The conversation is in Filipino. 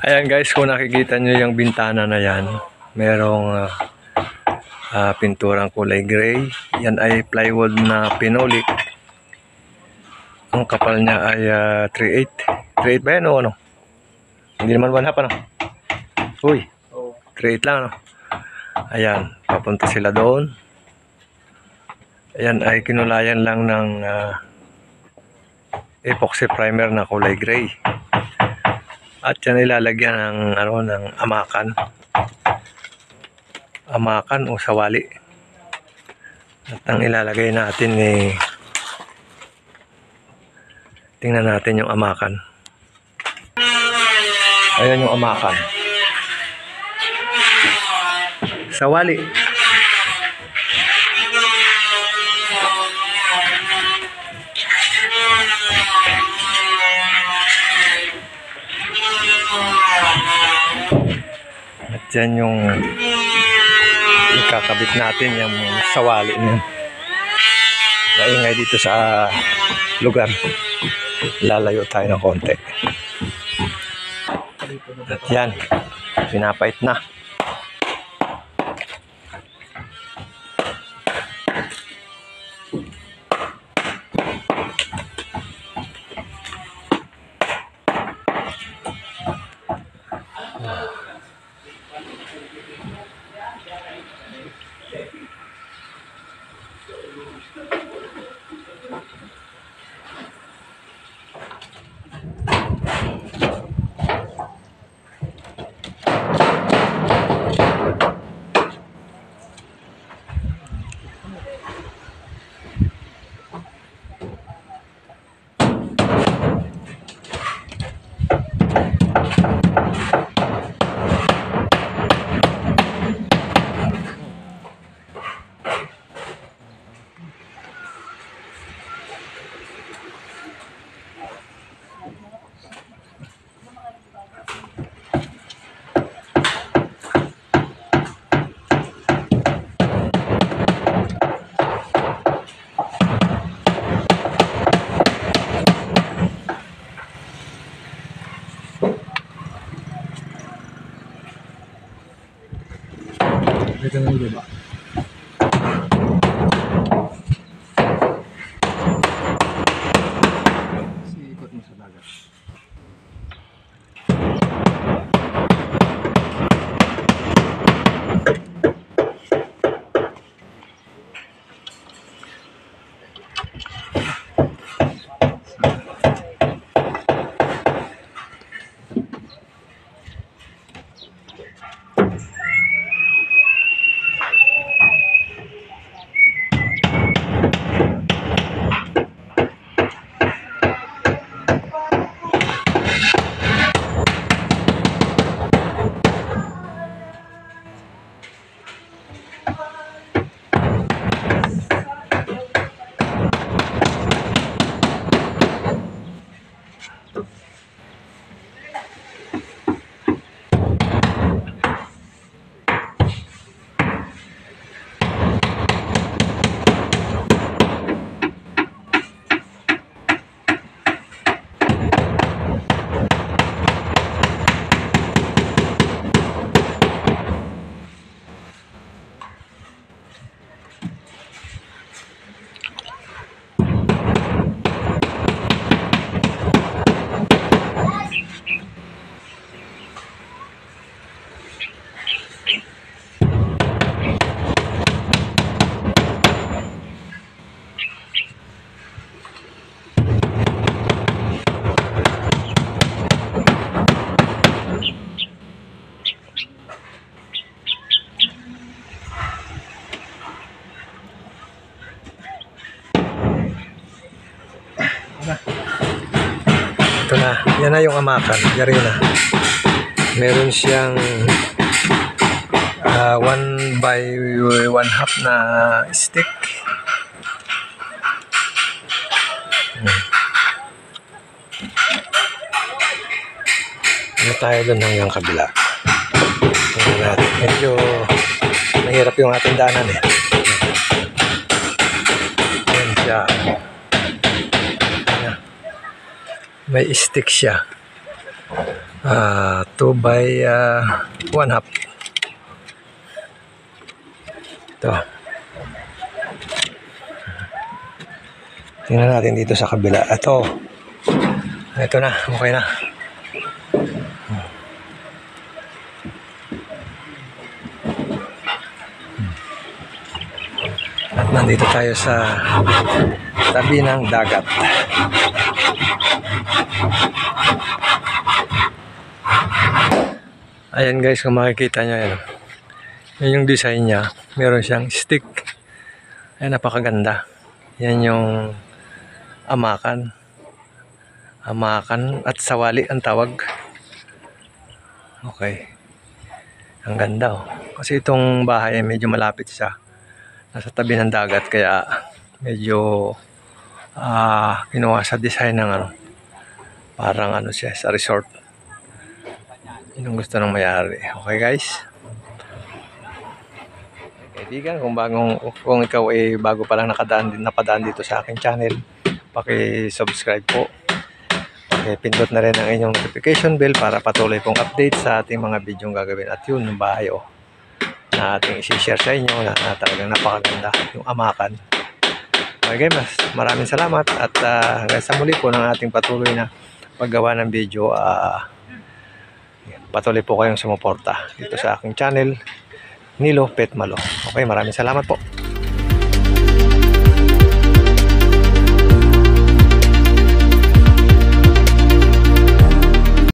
Ayan guys, kung nakikita nyo yung bintana na yan, merong pinturang kulay gray. Yan ay plywood na pinolik. Ang kapal niya ay 3/8. 3/8 ba yan o ano? Hindi naman 1/2 ano? Uy, 3/8 lang ano? Ayan, papunta sila doon. Ayan ay kinulayan lang ng epoxy primer na kulay gray. At yan ilalagyan ng ng amakan. Amakan o sawali. At ang ilalagay natin tingnan natin yung amakan. Ayan yung amakan. Sawali. At yan yung ikakabit natin yung sawali niya. Maingay dito sa lugar. Lalayo tayo ng konti. At yan, pinapait na. Ito na yung diba? Ikot mo sa dagat. Ito na, yan na yung amakan. Yari na. Meron siyang 1/1/2 na stick. Ano tayo doon hanggang kabila. Tingnan natin. Medyo mahirap yung ating daanan eh. Ayan siya. May stick siya. 2 by 1/2. Ito. Tingnan natin dito sa kabila. Ito na, okay na. At nandito tayo sa tabi ng dagat. Ayan guys, kung makikita nyo yan. Yan yung design niya. Meron siyang stick. Ayan, napakaganda. Yan yung amakan. Amakan at sawali ang tawag. Okay. Ang ganda oh. Kasi itong bahay ay medyo malapit siya. Nasa tabi ng dagat kaya medyo kinuha sa design ng ano, parang ano siya sa resort. Yun ang gusto ng may-ari. Okay guys, kaibigan, kung ikaw ay bago pa lang napadaan dito sa aking channel, paki-subscribe po, pindot na rin ang inyong notification bell para patuloy pong update sa ating mga video gagawin. At yun yung bahay oh, na ating isi-share sa inyo na talagang napakaganda yung amakan. Okay guys, maraming salamat at hanggang sa muli po ng ating patuloy na paggawa ng video. Patuloy po kayong sumuporta dito sa aking channel, Nilo Pet Malo. Okay, maraming salamat po.